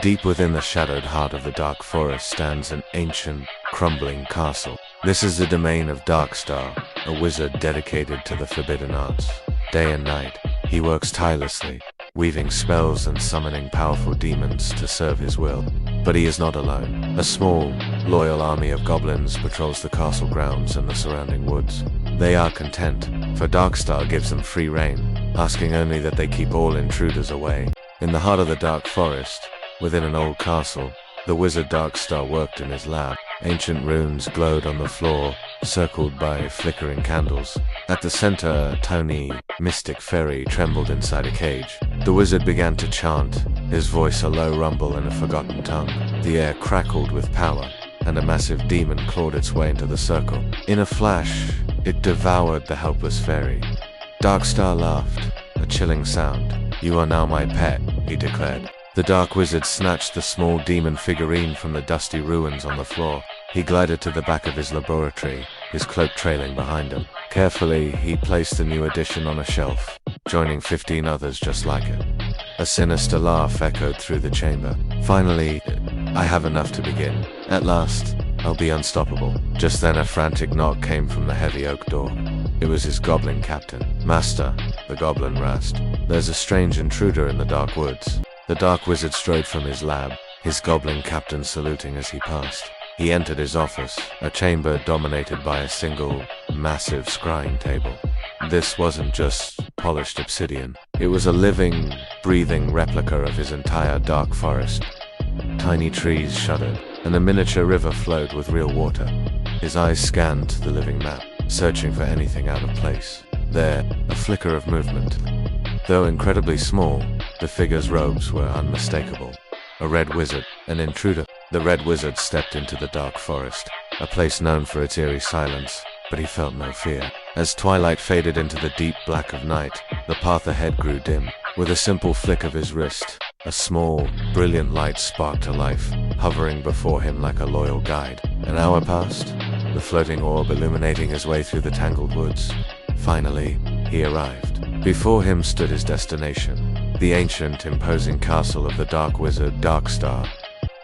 Deep within the shadowed heart of the dark forest stands an ancient, crumbling castle. This is the domain of Darkstar, a wizard dedicated to the forbidden arts. Day and night, he works tirelessly, weaving spells and summoning powerful demons to serve his will. But he is not alone. A small, loyal army of goblins patrols the castle grounds and the surrounding woods. They are content, for Darkstar gives them free rein, asking only that they keep all intruders away. In the heart of the dark forest, within an old castle, the wizard Darkstar worked in his lab. Ancient runes glowed on the floor, circled by flickering candles. At the center, a tiny, mystic fairy trembled inside a cage. The wizard began to chant, his voice a low rumble in a forgotten tongue. The air crackled with power, and a massive demon clawed its way into the circle. In a flash, it devoured the helpless fairy. Darkstar laughed, a chilling sound. "You are now my pet," he declared. The dark wizard snatched the small demon figurine from the dusty ruins on the floor. He glided to the back of his laboratory, his cloak trailing behind him. Carefully, he placed the new addition on a shelf, joining 15 others just like it. A sinister laugh echoed through the chamber. "Finally, I have enough to begin. At last, I'll be unstoppable." Just then a frantic knock came from the heavy oak door. It was his goblin captain. "Master," the goblin rasped, "there's a strange intruder in the dark woods." The dark wizard strode from his lab, his goblin captain saluting as he passed. He entered his office, a chamber dominated by a single, massive scrying table. This wasn't just polished obsidian. It was a living, breathing replica of his entire dark forest. Tiny trees shuddered, and a miniature river flowed with real water. His eyes scanned the living map, searching for anything out of place. There, a flicker of movement. Though incredibly small, the figure's robes were unmistakable. A red wizard, an intruder. The red wizard stepped into the dark forest, a place known for its eerie silence, but he felt no fear. As twilight faded into the deep black of night, the path ahead grew dim. With a simple flick of his wrist, a small, brilliant light sparked to life, hovering before him like a loyal guide. An hour passed, the floating orb illuminating his way through the tangled woods. Finally, he arrived. Before him stood his destination, the ancient, imposing castle of the dark wizard Darkstar.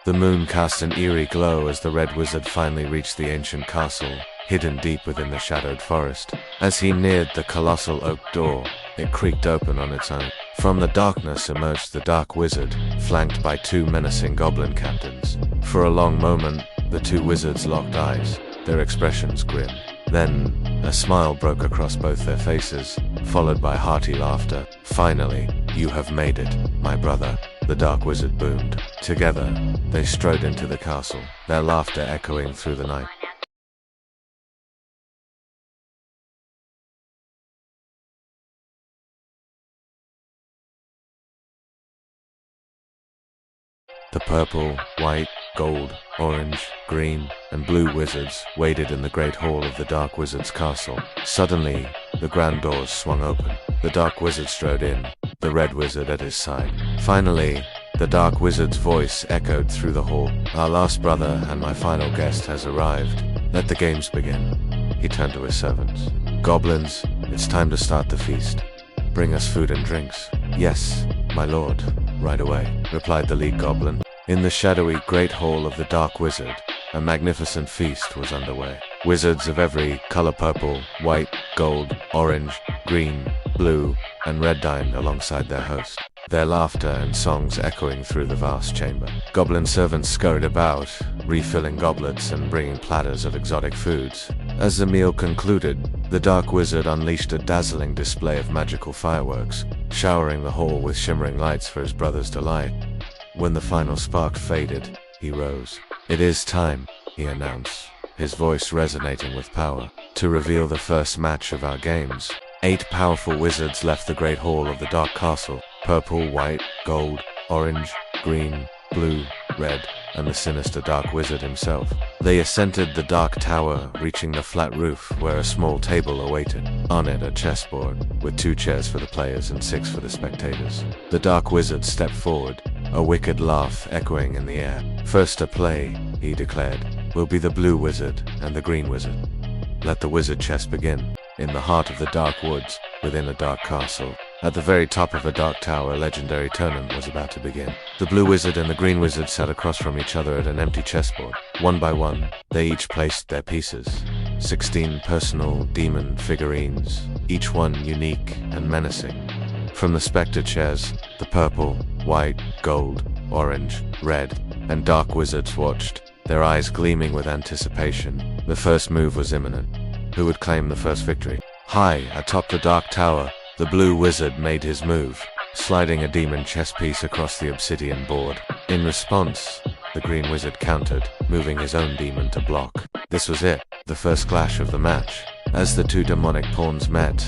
The moon cast an eerie glow as the red wizard finally reached the ancient castle, hidden deep within the shadowed forest. As he neared the colossal oak door, it creaked open on its own. From the darkness emerged the dark wizard, flanked by 2 menacing goblin captains. For a long moment, the 2 wizards locked eyes, their expressions grim. Then, a smile broke across both their faces, followed by hearty laughter. "Finally, you have made it, my brother," the dark wizard boomed. Together, they strode into the castle, their laughter echoing through the night. The purple, white, gold, orange, green, and blue wizards waited in the great hall of the dark wizard's castle. Suddenly, the grand doors swung open. The dark wizard strode in, the red wizard at his side. Finally, the dark wizard's voice echoed through the hall. "Our last brother and my final guest has arrived. Let the games begin." He turned to his servants. "Goblins, it's time to start the feast. Bring us food and drinks." "Yes, my lord, right away," replied the lead goblin. In the shadowy great hall of the dark wizard, a magnificent feast was underway. Wizards of every color, purple, white, gold, orange, green, blue, and red, dined alongside their host, their laughter and songs echoing through the vast chamber. Goblin servants scurried about, refilling goblets and bringing platters of exotic foods. As the meal concluded, the dark wizard unleashed a dazzling display of magical fireworks, showering the hall with shimmering lights for his brother's delight. When the final spark faded, he rose. "It is time," he announced, his voice resonating with power, "to reveal the first match of our games." 8 powerful wizards left the great hall of the dark castle, purple, white, gold, orange, green, blue, red, and the sinister dark wizard himself. They ascended the dark tower, reaching the flat roof where a small table awaited. On it, a chessboard, with 2 chairs for the players and 6 for the spectators. The dark wizard stepped forward, a wicked laugh echoing in the air. "First to play," he declared, "will be the blue wizard and the green wizard. Let the wizard chess begin." In the heart of the dark woods, within a dark castle, At the very top of a dark tower, a legendary tournament was about to begin. The blue wizard and the green wizard sat across from each other at an empty chessboard. One by one, they each placed their pieces. 16 personal demon figurines, each one unique and menacing. From the spectre chairs, the purple, white, gold, orange, red, and dark wizards watched, their eyes gleaming with anticipation. The first move was imminent. Who would claim the first victory? High atop the dark tower, the blue wizard made his move, sliding a demon chess piece across the obsidian board. In response, the green wizard countered, moving his own demon to block. This was it, the first clash of the match. As the two demonic pawns met,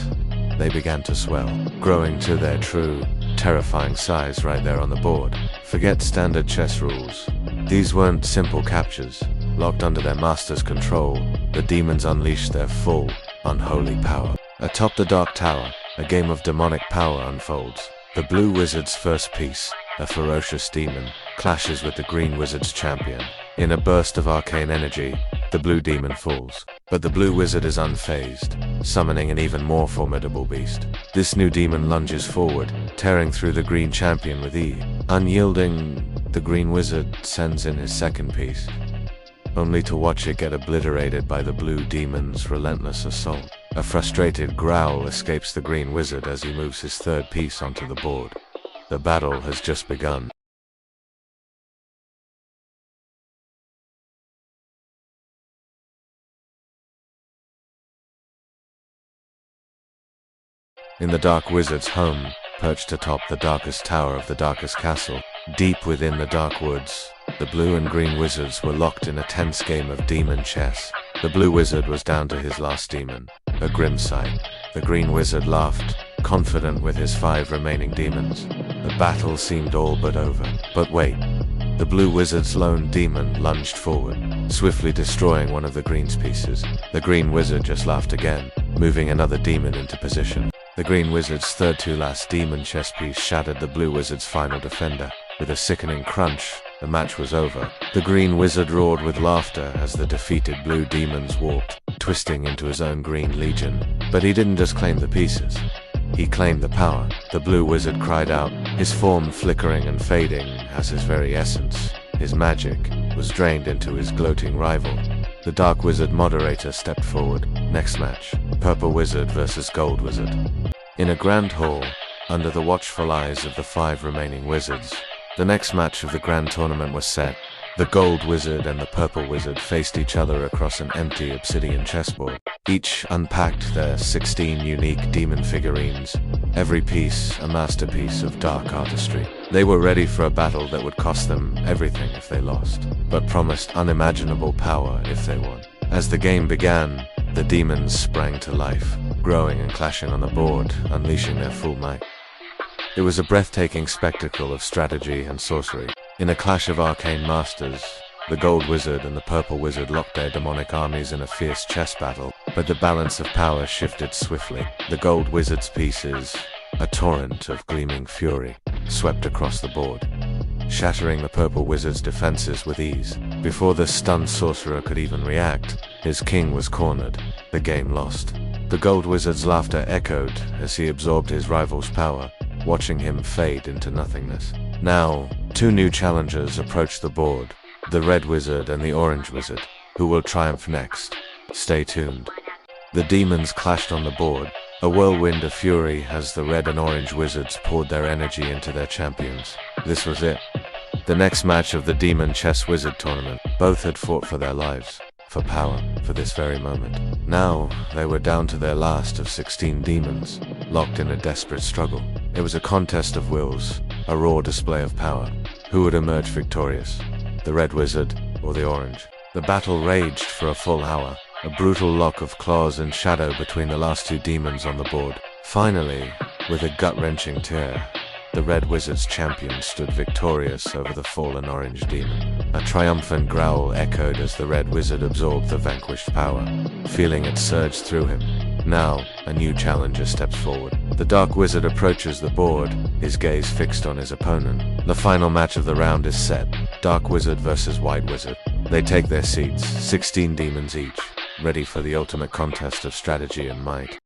they began to swell, growing to their true, terrifying size right there on the board. Forget standard chess rules. These weren't simple captures. Locked under their master's control, the demons unleashed their full, unholy power. Atop the dark tower, a game of demonic power unfolds. The blue wizard's first piece, a ferocious demon, clashes with the green wizard's champion. In a burst of arcane energy, the blue demon falls. But the blue wizard is unfazed, summoning an even more formidable beast. This new demon lunges forward, tearing through the green champion with ease. Unyielding, the green wizard sends in his second piece, only to watch it get obliterated by the blue demon's relentless assault. A frustrated growl escapes the green wizard as he moves his third piece onto the board. The battle has just begun. In the dark wizard's home, perched atop the darkest tower of the darkest castle, deep within the dark woods, the blue and green wizards were locked in a tense game of demon chess. The blue wizard was down to his last demon, a grim sight. The green wizard laughed, confident with his 5 remaining demons. The battle seemed all but over. But wait, the blue wizard's lone demon lunged forward, swiftly destroying one of the green's pieces. The green wizard just laughed again, moving another demon into position. The green wizard's third to last demon chess piece shattered the blue wizard's final defender. With a sickening crunch, the match was over. The green wizard roared with laughter as the defeated blue demons walked, twisting into his own green legion. But he didn't just claim the pieces. He claimed the power. The blue wizard cried out, his form flickering and fading as his very essence, his magic, was drained into his gloating rival. The dark wizard moderator stepped forward. Next match, purple wizard versus gold wizard. In a grand hall, under the watchful eyes of the 5 remaining wizards, the next match of the grand tournament was set. The gold wizard and the purple wizard faced each other across an empty obsidian chessboard. Each unpacked their 16 unique demon figurines, every piece a masterpiece of dark artistry. They were ready for a battle that would cost them everything if they lost, but promised unimaginable power if they won. As the game began, the demons sprang to life, growing and clashing on the board, unleashing their full might. It was a breathtaking spectacle of strategy and sorcery. In a clash of arcane masters, the gold wizard and the purple wizard locked their demonic armies in a fierce chess battle, but the balance of power shifted swiftly. The gold wizard's pieces, a torrent of gleaming fury, swept across the board, shattering the purple wizard's defenses with ease. Before the stunned sorcerer could even react, his king was cornered, the game lost. The gold wizard's laughter echoed as he absorbed his rival's power, watching him fade into nothingness. Now, 2 new challengers approached the board, the red wizard and the orange wizard. Who will triumph next? Stay tuned. The demons clashed on the board, a whirlwind of fury as the red and orange wizards poured their energy into their champions. This was it. The next match of the Demon Chess Wizard tournament. Both had fought for their lives, for power, for this very moment. Now, they were down to their last of 16 demons, locked in a desperate struggle. It was a contest of wills, a raw display of power. Who would emerge victorious? The red wizard or the orange? The battle raged for a full hour, a brutal lock of claws and shadow between the last 2 demons on the board. Finally, with a gut-wrenching tear, the red wizard's champion stood victorious over the fallen orange demon. A triumphant growl echoed as the red wizard absorbed the vanquished power, feeling it surge through him. Now, a new challenger steps forward. The dark wizard approaches the board, his gaze fixed on his opponent. The final match of the round is set. Dark wizard versus white wizard. They take their seats, 16 demons each, ready for the ultimate contest of strategy and might.